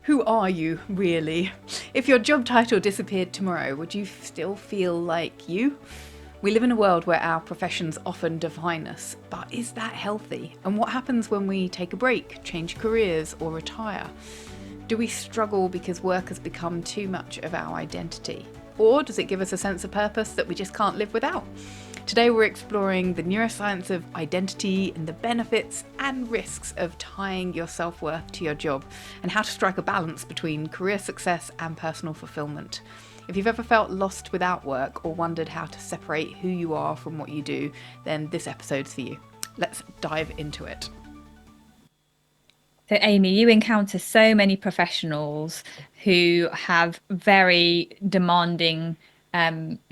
Who are you, really? If your job title disappeared tomorrow, would you still feel like you? We live in a world where our professions often define us, but is that healthy? And what happens when we take a break, change careers, or retire? Do we struggle because work has become too much of our identity? Or does it give us a sense of purpose that we just can't live without? Today we're exploring the neuroscience of identity and the benefits and risks of tying your self-worth to your job, and how to strike a balance between career success and personal fulfillment. If you've ever felt lost without work or wondered how to separate who you are from what you do, then this episode's for you. Let's dive into it. So, Amy, you encounter so many professionals who have very demanding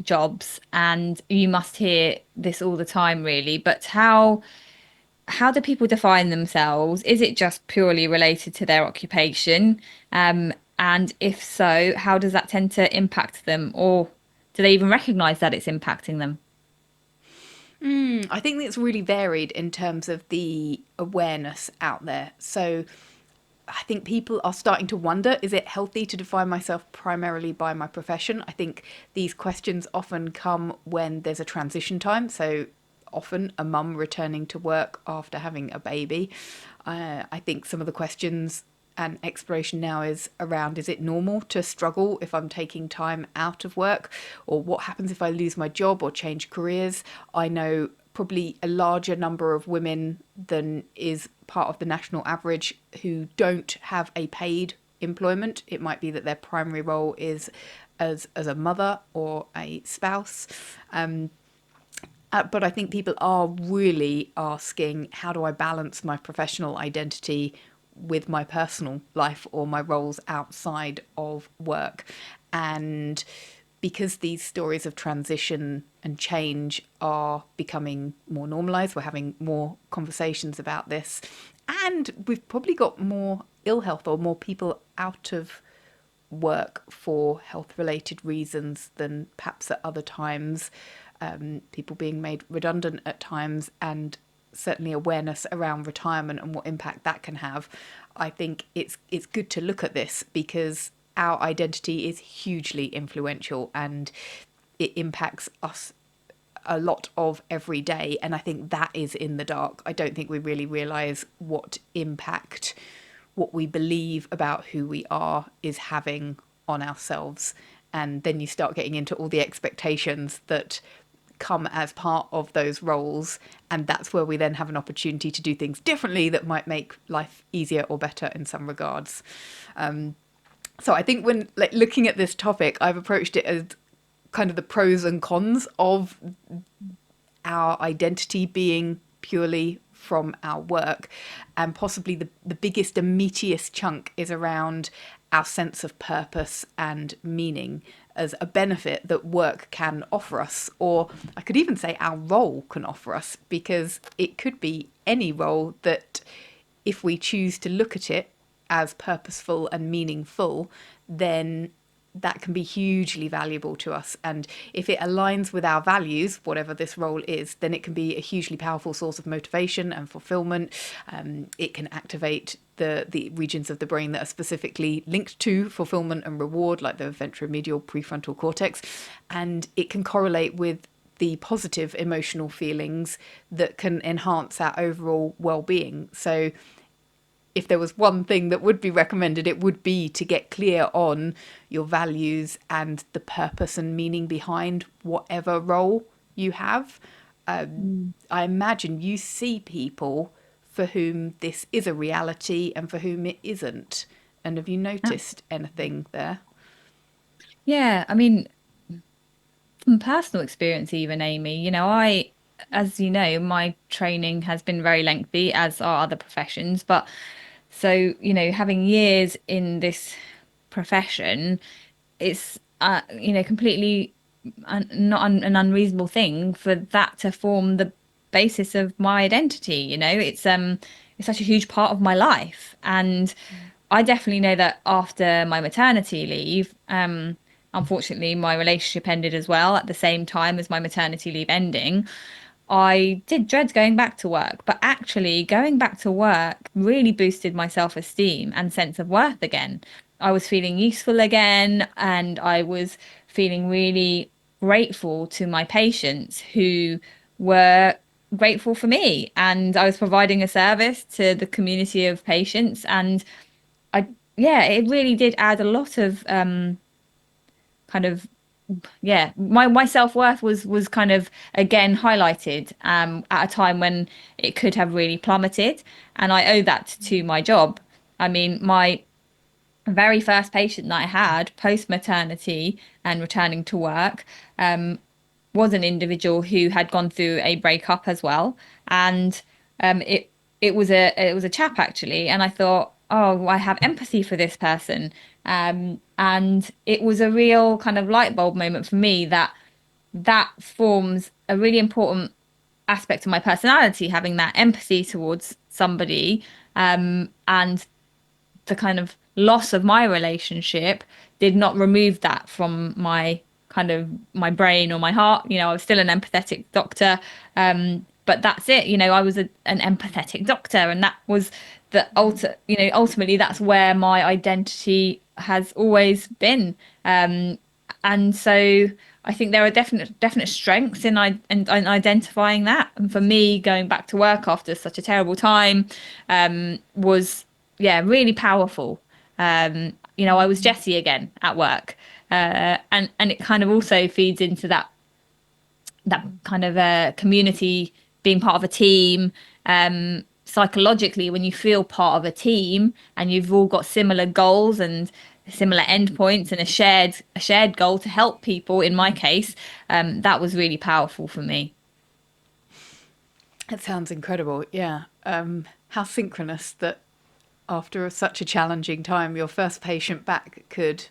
jobs, and you must hear this all the time, really. But how do people define themselves? Is it just purely related to their occupation? And if so, how does that tend to impact them, or do they even recognize that it's impacting them? I think it's really varied in terms of the awareness out there. So I think people are starting to wonder, is it healthy to define myself primarily by my profession? I think these questions often come when there's a transition time. So often a mum returning to work after having a baby. I think some of the questions and exploration now is around, is it normal to struggle if I'm taking time out of work? Or what happens if I lose my job or change careers? I know probably a larger number of women than is part of the national average who don't have a paid employment. It might be that their primary role is as a mother or a spouse. But I think people are really asking, how do I balance my professional identity with my personal life or my roles outside of work? And because these stories of transition and change are becoming more normalized, we're having more conversations about this. And we've probably got more ill health or more people out of work for health related reasons than perhaps at other times. People being made redundant at times, and certainly awareness around retirement and what impact that can have. I think it's good to look at this because our identity is hugely influential and it impacts us a lot of every day. And I think that is in the dark. I don't think we really realise what impact what we believe about who we are is having on ourselves. And then you start getting into all the expectations that come as part of those roles, and that's where we then have an opportunity to do things differently that might make life easier or better in some regards. So I think when looking at this topic, I've approached it as kind of the pros and cons of our identity being purely from our work, and possibly the biggest and meatiest chunk is around our sense of purpose and meaning as a benefit that work can offer us, or I could even say our role can offer us, because it could be any role that, if we choose to look at it as purposeful and meaningful, then that can be hugely valuable to us. And if it aligns with our values, whatever this role is, then it can be a hugely powerful source of motivation and fulfillment. It can activate the regions of the brain that are specifically linked to fulfillment and reward, like the ventromedial prefrontal cortex. And it can correlate with the positive emotional feelings that can enhance our overall well-being. So if there was one thing that would be recommended, it would be to get clear on your values and the purpose and meaning behind whatever role you have. I imagine you see people for whom this is a reality and for whom it isn't. And have you noticed anything there? Yeah, I mean, from personal experience, even Amy, as you know, my training has been very lengthy, as are other professions. But so, having years in this profession, it's, completely not an unreasonable thing for that to form the basis of my identity. It's such a huge part of my life. And I definitely know that after my maternity leave, unfortunately, my relationship ended as well at the same time as my maternity leave ending. I did dread going back to work, but actually going back to work really boosted my self-esteem and sense of worth again. I was feeling useful again, and I was feeling really grateful to my patients who were grateful for me. And I was providing a service to the community of patients. And I, yeah, it really did add a lot of kind of yeah, my self-worth was kind of again highlighted at a time when it could have really plummeted, and I owe that to my job. I mean, my very first patient that I had post maternity and returning to work was an individual who had gone through a breakup as well, and it was a chap actually, and I thought, oh, I have empathy for this person, and it was a real kind of light bulb moment for me that that forms a really important aspect of my personality, having that empathy towards somebody, and the kind of loss of my relationship did not remove that from my kind of my brain or my heart. I was still an empathetic doctor, but that's it. I was an empathetic doctor, and that was ultimately that's where my identity has always been. And so I think there are definite strengths in identifying that. And for me, going back to work after such a terrible time was really powerful. I was Jessie again at work, and it kind of also feeds into that kind of community, being part of a team. Psychologically, when you feel part of a team and you've all got similar goals and similar endpoints and a shared goal to help people, in my case, that was really powerful for me. It sounds incredible. Yeah. How synchronous that after such a challenging time, your first patient back could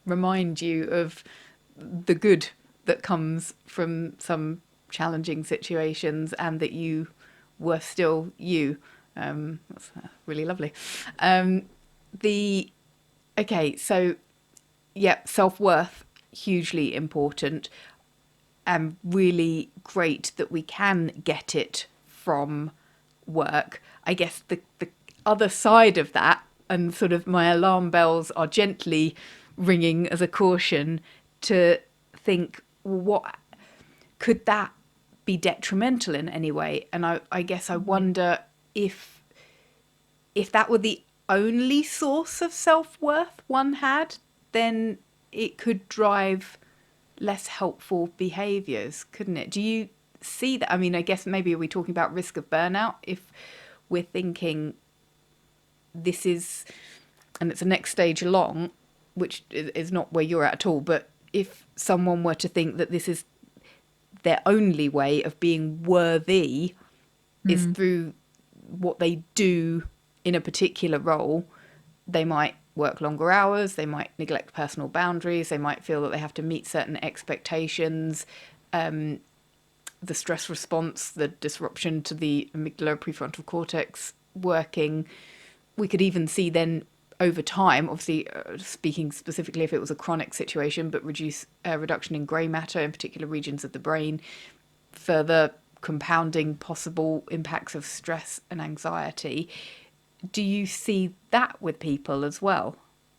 remind you of the good that comes from some challenging situations and that you were still you. That's really lovely. The Okay, so yeah, self worth hugely important and really great that we can get it from work. I guess the other side of that, and sort of my alarm bells are gently ringing as a caution to think, what could that be detrimental in any way? And I guess I wonder if that were the only source of self worth one had, then it could drive less helpful behaviors, couldn't it? Do you see that? I mean, I guess maybe are we talking about risk of burnout if we're thinking this is, and it's a next stage along, which is not where you're at all, but if someone were to think that this is their only way of being worthy is Mm. through what they do in a particular role, they might work longer hours, they might neglect personal boundaries, they might feel that they have to meet certain expectations. The stress response, the disruption to the amygdala prefrontal cortex working. We could even see then over time, obviously speaking specifically if it was a chronic situation, but reduction in grey matter in particular regions of the brain, further compounding possible impacts of stress and anxiety. Do you see that with people as well?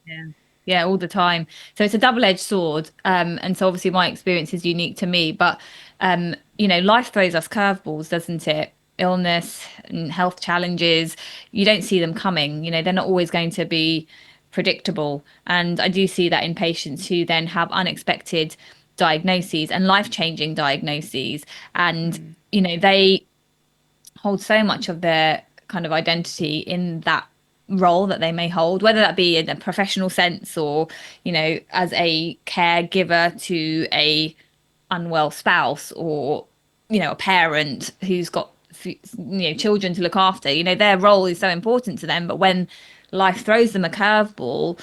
Yeah. Yeah, all the time. So it's a double-edged sword. And so obviously my experience is unique to me, but life throws us curveballs, doesn't it? Illness and health challenges, you don't see them coming. They're not always going to be predictable. And I do see that in patients who then have unexpected diagnoses and life-changing diagnoses. And, they hold so much of their kind of identity in that role that they may hold, whether that be in a professional sense or, as a caregiver to a unwell spouse or, a parent who's got, children to look after. Their role is so important to them. But when life throws them a curveball,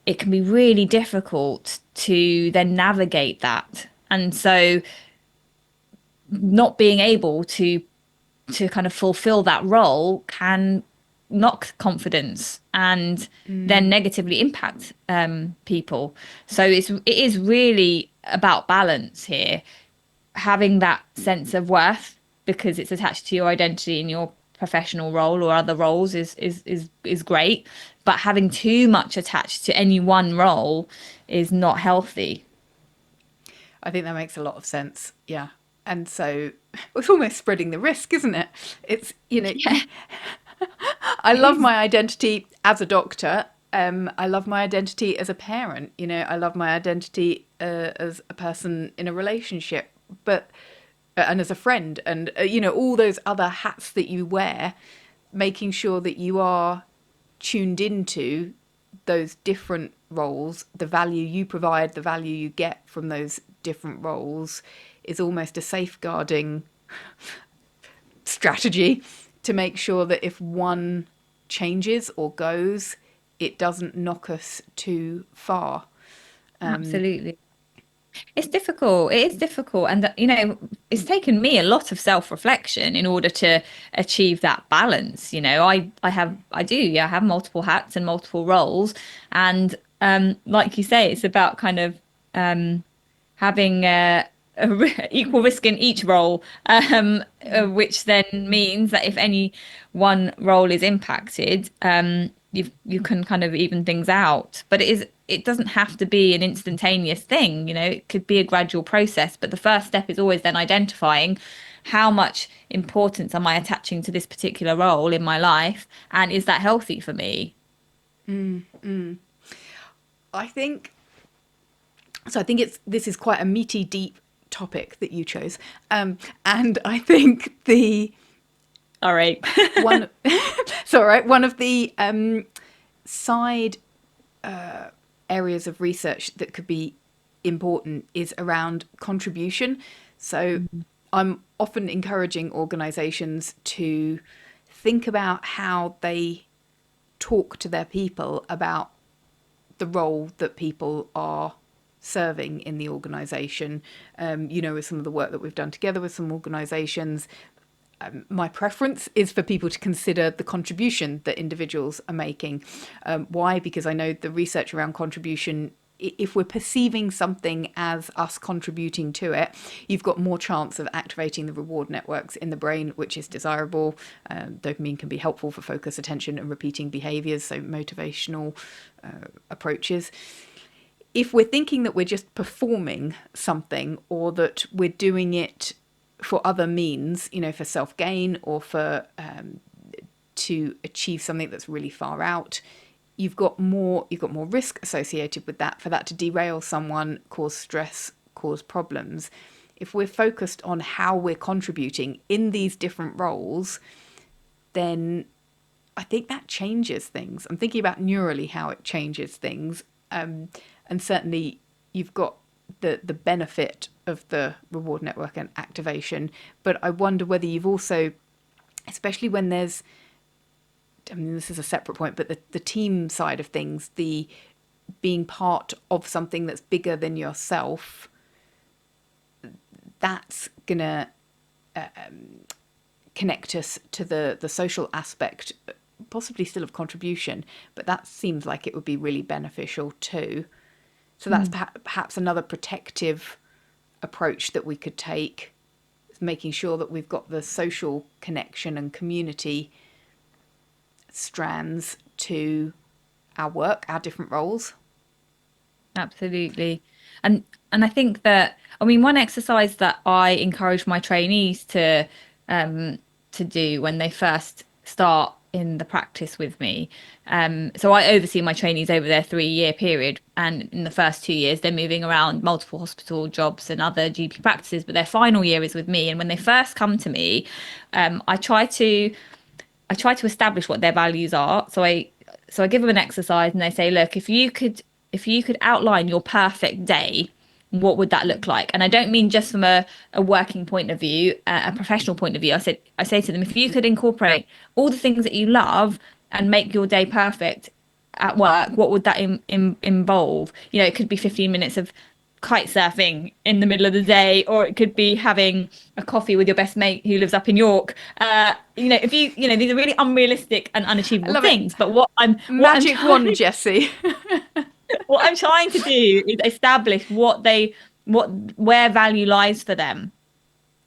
it can be really difficult to then navigate that. And so not being able to kind of fulfill that role can knock confidence and then negatively impact people. So it is really about balance here. having that sense of worth because it's attached to your identity in your professional role or other roles is great, but having too much attached to any one role is not healthy. I think that makes a lot of sense. Yeah. And so it's almost spreading the risk, isn't it? It's, Yeah, I it love is. my identity as a doctor. I love my identity as a parent. I love my identity as a person in a relationship, but and as a friend, and all those other hats that you wear, making sure that you are tuned into those different roles, the value you provide, the value you get from those different roles, is almost a safeguarding strategy to make sure that if one changes or goes, it doesn't knock us too far. Absolutely. It's difficult. It is difficult. And, you know, it's taken me a lot of self-reflection in order to achieve that balance. You know, I do, yeah, I have multiple hats and multiple roles. And like you say, it's about kind of having equal risk in each role, which then means that if any one role is impacted, you can kind of even things out. But it doesn't have to be an instantaneous thing, you know, it could be a gradual process. But the first step is always then identifying how much importance am I attaching to this particular role in my life, and is that healthy for me? I think so. I think this is quite a meaty, deep topic that you chose, and I think the All right. one, sorry, one of the side areas of research that could be important is around contribution. So I'm often encouraging organizations to think about how they talk to their people about the role that people are serving in the organization. With some of the work that we've done together with some organizations, my preference is for people to consider the contribution that individuals are making. Why? Because I know the research around contribution, if we're perceiving something as us contributing to it, you've got more chance of activating the reward networks in the brain, which is desirable. Dopamine can be helpful for focus, attention, and repeating behaviors, so motivational approaches. If we're thinking that we're just performing something or that we're doing it for other means, for self gain or for to achieve something that's really far out, you've got more risk associated with that, for that to derail someone, cause stress, cause problems. If we're focused on how we're contributing in these different roles, then I think that changes things. I'm thinking about neurally how it changes things, and certainly you've got the benefit of the reward network and activation. But I wonder whether you've also, especially when there's, I mean, this is a separate point, but the team side of things, the being part of something that's bigger than yourself, that's gonna connect us to the social aspect, possibly still of contribution, but that seems like it would be really beneficial too. So that's perhaps another protective approach that we could take, is making sure that we've got the social connection and community strands to our work, our different roles. Absolutely. And I think that, I mean, one exercise that I encourage my trainees to do when they first start in the practice with me. So I oversee my trainees over their 3-year period, and in the first 2 years they're moving around multiple hospital jobs and other GP practices, but their final year is with me. And when they first come to me, I try to establish what their values are. So I give them an exercise and they say, look, if you could outline your perfect day, what would that look like? And I don't mean just from a working point of view, a professional point of view. I say to them, if you could incorporate all the things that you love and make your day perfect at work, what would that involve? You know, it could be 15 minutes of kite surfing in the middle of the day, or it could be having a coffee with your best mate who lives up in York. If these are really unrealistic and I unachievable love it. things, but what I'm Magic wand, trying Jessie. what I'm trying to do is establish what where value lies for them.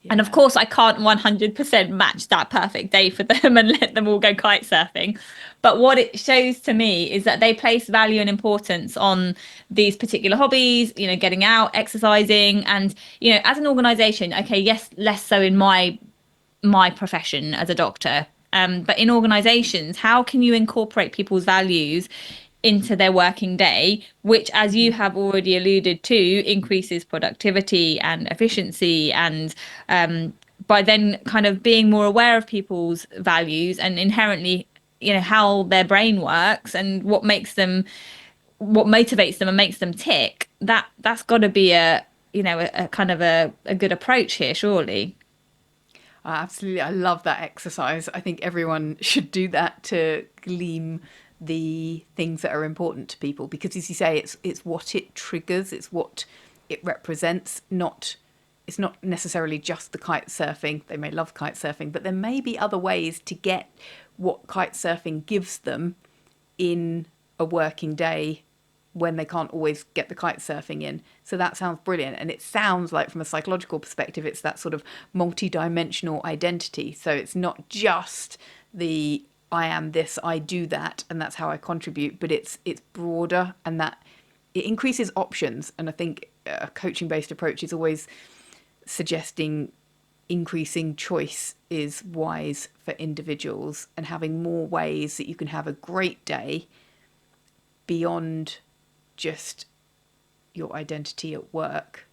And of Yeah. course, I can't 100% match that perfect day for them and let them all go kite surfing. But what it shows to me is that they place value and importance on these particular hobbies, getting out, exercising. And, as an organization, okay, yes, less so in my profession as a doctor. But in organizations, how can you incorporate people's values into their working day, which, as you Mhm. have already alluded to, increases productivity and efficiency, and by then kind of being more aware of people's values and inherently, how their brain works and what motivates them and makes them tick. That's got to be a kind of a good approach here, surely. Absolutely. I love that exercise. I think everyone should do that to glean the things that are important to people because as you say it's what it triggers, it's what it represents, not it's not necessarily just the kite surfing. They may love kite surfing, but there may be other ways to get what kite surfing gives them in a working day when they can't always get the kite surfing in. So that sounds brilliant. And it sounds like, from a psychological perspective, it's that sort of multi-dimensional identity. So it's not just the I am this, I do that, and that's how I contribute, but it's broader and that it increases options. And I think a coaching based approach is always suggesting increasing choice is wise for individuals and having more ways that you can have a great day beyond just your identity at work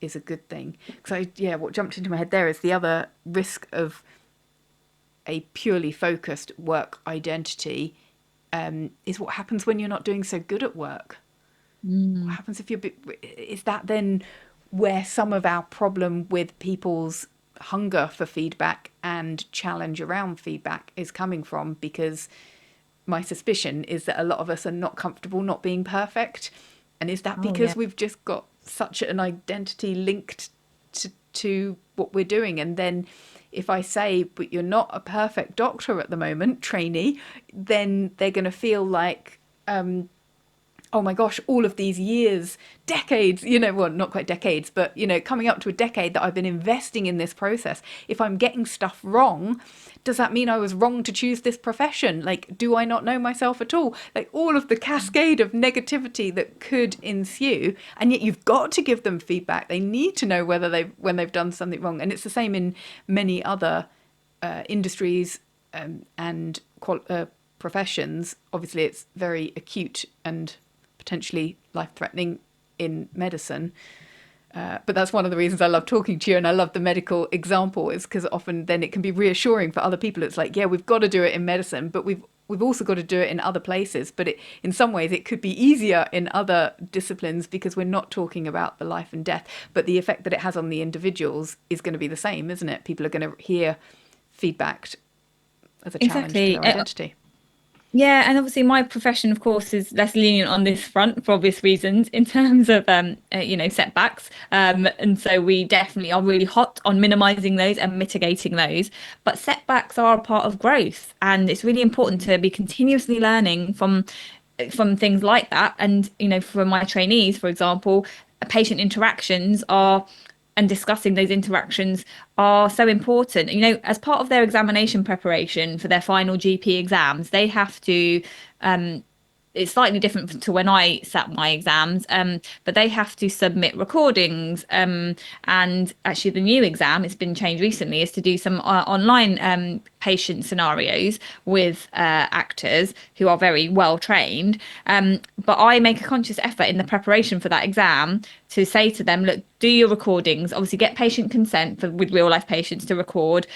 is a good thing. So yeah, what jumped into my head there is the other risk of a purely focused work identity is what happens when you're not doing so good at work. What Mm. happens if you're? Is that then where some of our problem with people's hunger for feedback and challenge around feedback is coming from? Because my suspicion is that a lot of us are not comfortable not being perfect. And is that Oh, yeah. because we've just got such an identity linked to what we're doing? And then if I say, but you're not a perfect doctor at the moment, trainee, then they're going to feel like, oh my gosh, all of these years, decades, well, not quite decades, but, coming up to a decade that I've been investing in this process. If I'm getting stuff wrong, does that mean I was wrong to choose this profession? Like, do I not know myself at all? Like, all of the cascade of negativity that could ensue. And yet you've got to give them feedback. They need to know when they've done something wrong. And it's the same in many other industries and professions. Obviously, it's very acute and potentially life-threatening in medicine. But that's one of the reasons I love talking to you and I love the medical example is because often then it can be reassuring for other people. It's like, yeah, we've got to do it in medicine, but we've also got to do it in other places. But in some ways, it could be easier in other disciplines because we're not talking about the life and death. But the effect that it has on the individuals is going to be the same, isn't it? People are going to hear feedback as a challenge to Exactly. their identity. Yeah, and obviously my profession, of course, is less lenient on this front for obvious reasons in terms of setbacks. And so we definitely are really hot on minimizing those and mitigating those. But setbacks are a part of growth, and it's really important to be continuously learning from things like that. And for my trainees, for example, patient interactions are and discussing those interactions are so important. As part of their examination preparation for their final GP exams, they have to it's slightly different to when I sat my exams, but they have to submit recordings. And actually, the new exam, it's been changed recently, is to do some online patient scenarios with actors who are very well trained. But I make a conscious effort in the preparation for that exam to say to them, look, do your recordings. Obviously, get patient consent with real life patients to record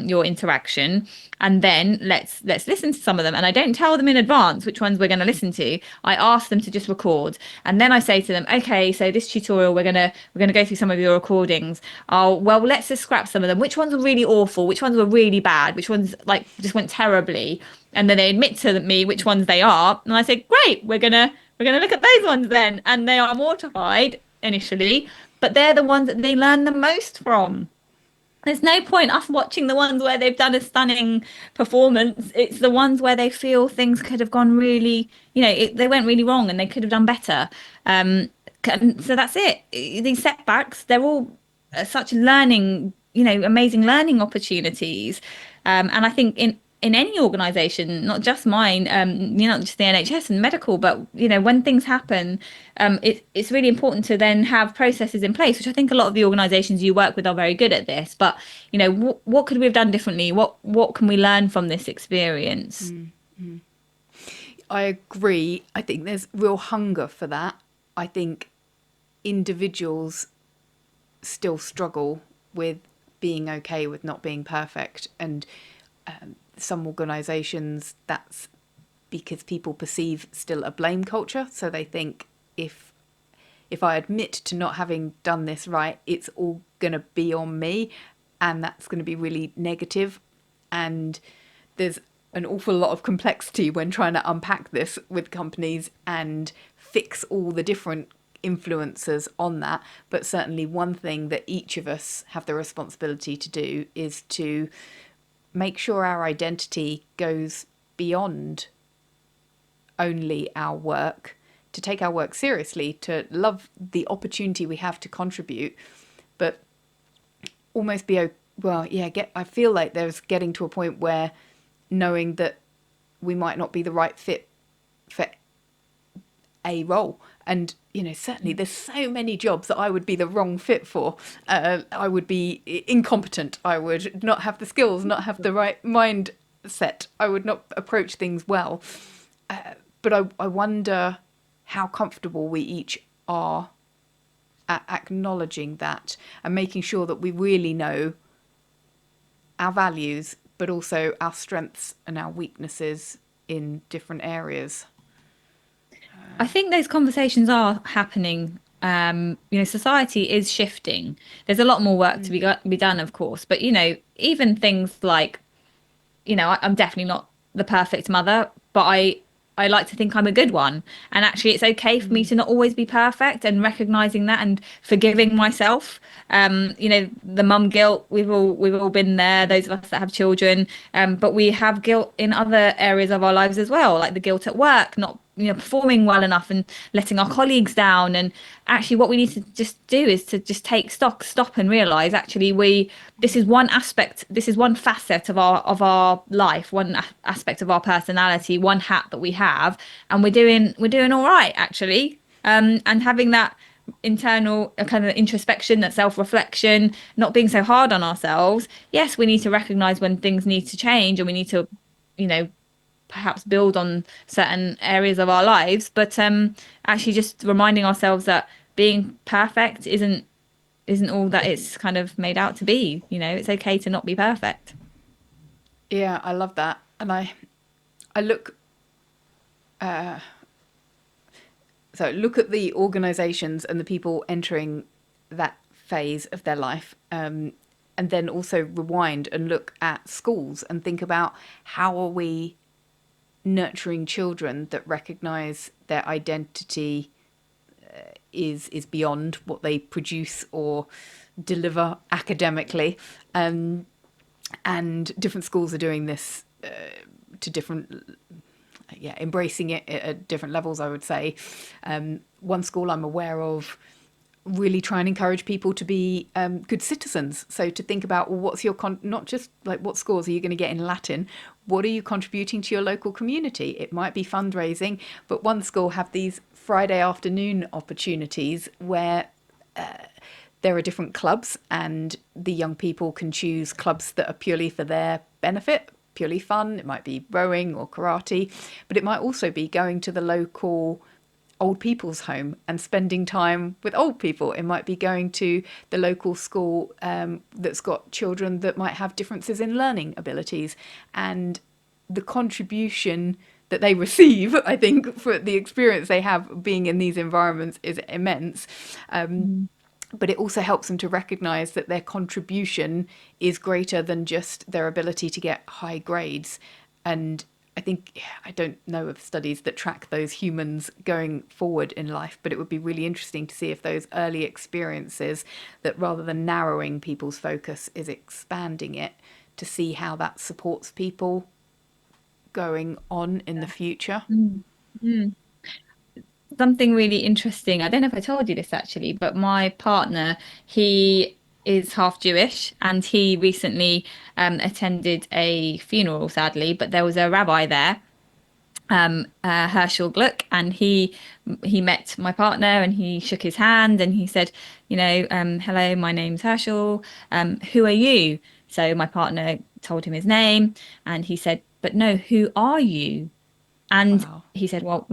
your interaction, and then let's listen to some of them. And I don't tell them in advance which ones we're going to listen to. I ask them to just record, and then I say to them, okay, so this tutorial we're gonna go through some of your recordings. Oh, well, let's just scrap some of them. Which ones were really awful? Which ones were really bad? Which ones like just went terribly? And then they admit to me which ones they are, and I say, great, we're gonna look at those ones then. And they are mortified initially, but they're the ones that they learn the most from. There's no point us watching the ones where they've done a stunning performance. It's the ones where they feel things could have gone really, they went really wrong and they could have done better. Um, so that's it. These setbacks, they're all such learning amazing learning opportunities. And I think in any organization, not just mine, not just the NHS and medical, but when things happen, it's really important to then have processes in place, which I think a lot of the organizations you work with are very good at this. But what could we have done differently? What can we learn from this experience? I agree. I think there's real hunger for that. I think individuals still struggle with being okay with not being perfect. And some organisations, that's because people perceive still a blame culture. So they think if I admit to not having done this right, it's all going to be on me. And that's going to be really negative. And there's an awful lot of complexity when trying to unpack this with companies and fix all the different influences on that. But certainly, one thing that each of us have the responsibility to do is to make sure our identity goes beyond only our work, to take our work seriously, to love the opportunity we have to contribute, but almost be, well, yeah, I feel like there's getting to a point where knowing that we might not be the right fit for a role. And, certainly there's so many jobs that I would be the wrong fit for. I would be incompetent. I would not have the skills, not have the right mindset. I would not approach things well. But I wonder how comfortable we each are at acknowledging that and making sure that we really know our values, but also our strengths and our weaknesses in different areas. I think those conversations are happening. Society is shifting. There's a lot more work to be done, of course, but even things like, I'm definitely not the perfect mother, but I like to think I'm a good one. And actually, it's okay for me to not always be perfect, and recognizing that and forgiving myself. The mum guilt, we've all been there, those of us that have children. But we have guilt in other areas of our lives as well, like the guilt at work, not performing well enough and letting our colleagues down. And actually what we need to just do is to just take stock, stop and realize actually this is one aspect, this is one facet of our life, one aspect of our personality, one hat that we have, and we're doing all right actually. And having that internal kind of introspection, that self-reflection, not being so hard on ourselves. Yes, we need to recognize when things need to change, and we need to you know perhaps build on certain areas of our lives, but actually just reminding ourselves that being perfect isn't all that it's kind of made out to be. It's okay to not be perfect. Yeah, I love that. And I look at the organizations and the people entering that phase of their life, and then also rewind and look at schools and think about how are we nurturing children that recognize their identity is beyond what they produce or deliver academically. And different schools are doing this to different, yeah, embracing it at different levels, I would say. One school I'm aware of really try and encourage people to be good citizens. So to think about, well, what's your not just like what scores are you going to get in Latin, what are you contributing to your local community? It might be fundraising, but one school have these Friday afternoon opportunities where there are different clubs, and the young people can choose clubs that are purely for their benefit, purely fun. It might be rowing or karate, but it might also be going to the local old people's home and spending time with old people. It might be going to the local school that's got children that might have differences in learning abilities. And the contribution that they receive, I think, for the experience they have being in these environments is immense. But it also helps them to recognize that their contribution is greater than just their ability to get high grades. And I think, I don't know of studies that track those humans going forward in life, but it would be really interesting to see if those early experiences, that rather than narrowing people's focus, is expanding it, to see how that supports people going on in the future. Mm. Mm. Something really interesting. I don't know if I told you this actually, but my partner, he is half Jewish, and he recently attended a funeral, sadly, but there was a rabbi there, Herschel Gluck, and he met my partner and he shook his hand and he said, hello, my name's Herschel. Who are you? So my partner told him his name, and he said, but no, who are you? And Wow. he said, well,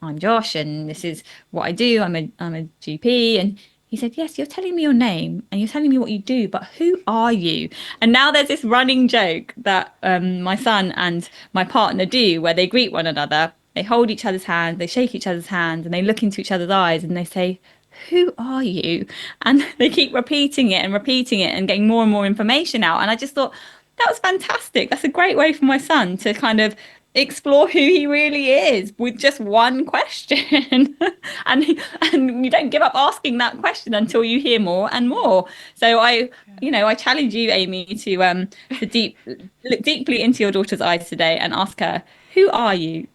I'm Josh and this is what I do. I'm a GP. And he said, yes, you're telling me your name and you're telling me what you do, but who are you? And now there's this running joke that my son and my partner do where they greet one another. They hold each other's hands, they shake each other's hands, and they look into each other's eyes and they say, who are you? And they keep repeating it and getting more and more information out. And I just thought, that was fantastic. That's a great way for my son to kind of explore who he really is with just one question. and and you don't give up asking that question until you hear more and more. So I challenge you, Amy, to look deeply into your daughter's eyes today and ask her, who are you?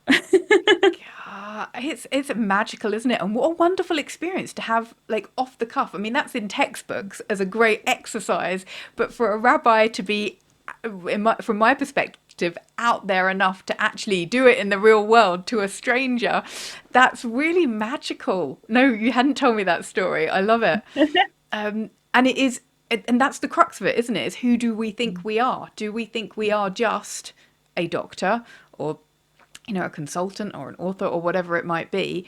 It's magical, isn't it? And what a wonderful experience to have, like, off the cuff. I mean, that's in textbooks as a great exercise, but for a rabbi to be, from my perspective, out there enough to actually do it in the real world to a stranger, that's really magical. No, you hadn't told me that story. I love it. And it is, and that's the crux of it, isn't it? Is who do we think we are? Do we think we are just a doctor, or a consultant or an author or whatever it might be?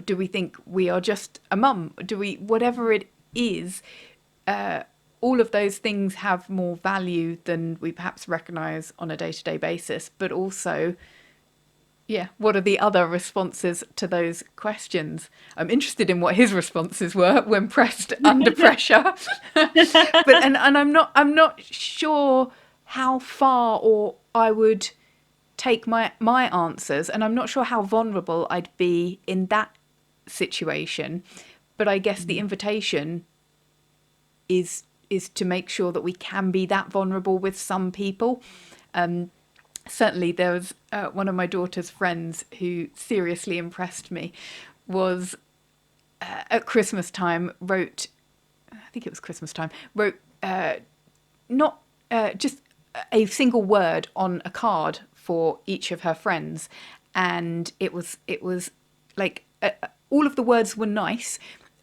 Do we think we are just a mum? Do we, whatever it is, all of those things have more value than we perhaps recognize on a day-to-day basis. But also, yeah, what are the other responses to those questions? I'm interested in what his responses were when pressed under pressure. And I'm not sure how far or I would take my answers, and I'm not sure how vulnerable I'd be in that situation. But I guess the invitation is to make sure that we can be that vulnerable with some people. Certainly, there was one of my daughter's friends who seriously impressed me. Was at Christmas time wrote, I think it was Christmas time, wrote not just a single word on a card for each of her friends, and it was like all of the words were nice,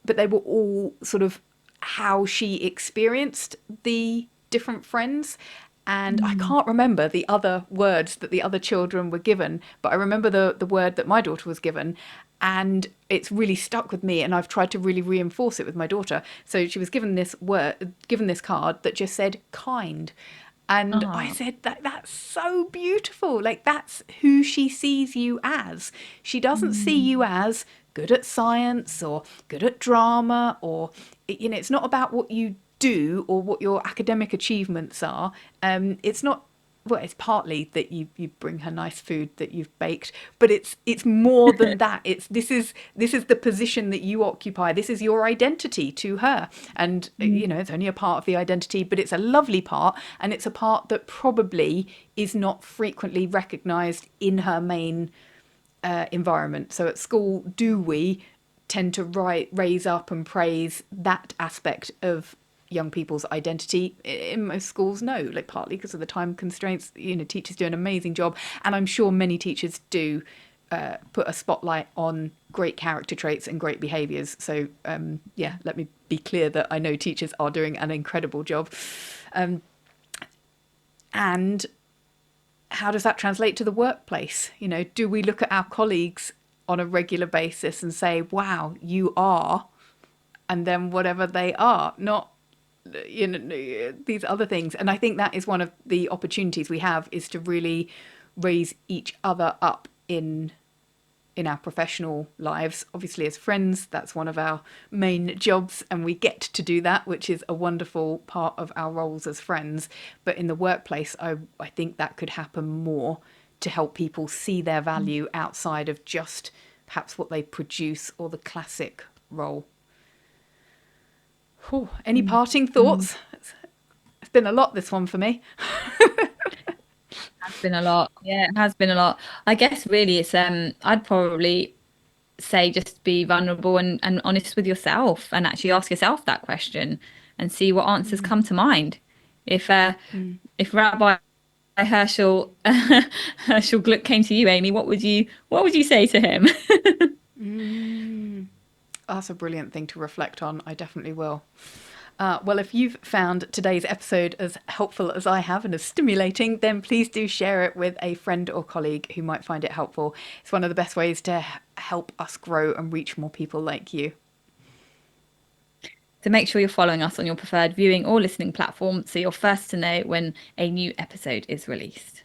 but they were all sort of how she experienced the different friends. And I Mm. can't remember the other words that the other children were given, but I remember the word that my daughter was given, and it's really stuck with me. And I've tried to really reinforce it with my daughter. So she was given this card that just said kind, and I Ah. said that's so beautiful. Like, that's who she sees you as. She doesn't see you Mm. as good at science or good at drama, or it's not about what you do or what your academic achievements are. It's not, well, it's partly that you bring her nice food that you've baked, but it's more than that. This is the position that you occupy. This is your identity to her, and Mm. it's only a part of the identity, but it's a lovely part, and it's a part that probably is not frequently recognised in her main environment. So at school, do we tend to raise up and praise that aspect of young people's identity? In most schools, no, like partly because of the time constraints. Teachers do an amazing job, and I'm sure many teachers do put a spotlight on great character traits and great behaviours. So yeah, let me be clear that I know teachers are doing an incredible job. And how does that translate to the workplace? Do we look at our colleagues on a regular basis and say, wow, you are, and then whatever they are, not these other things? And I think that is one of the opportunities we have, is to really raise each other up in our professional lives. Obviously, as friends, that's one of our main jobs, and we get to do that, which is a wonderful part of our roles as friends. But in the workplace, I think that could happen more, to help people see their value outside of just perhaps what they produce or the classic role. Whew. Any Mm. parting Mm. thoughts? It's been a lot, this one, for me. Has been a lot. Yeah, it has been a lot. I guess really it's I'd probably say just be vulnerable and honest with yourself and actually ask yourself that question. and see what answers come to mind. If if Rabbi Herschel Herschel Gluck came to you, Amy, what would you say to him? That's a brilliant thing to reflect on. I definitely will. Well, if you've found today's episode as helpful as I have and as stimulating, then please do share it with a friend or colleague who might find it helpful. It's one of the best ways to help us grow and reach more people like you. So make sure you're following us on your preferred viewing or listening platform so you're first to know when a new episode is released.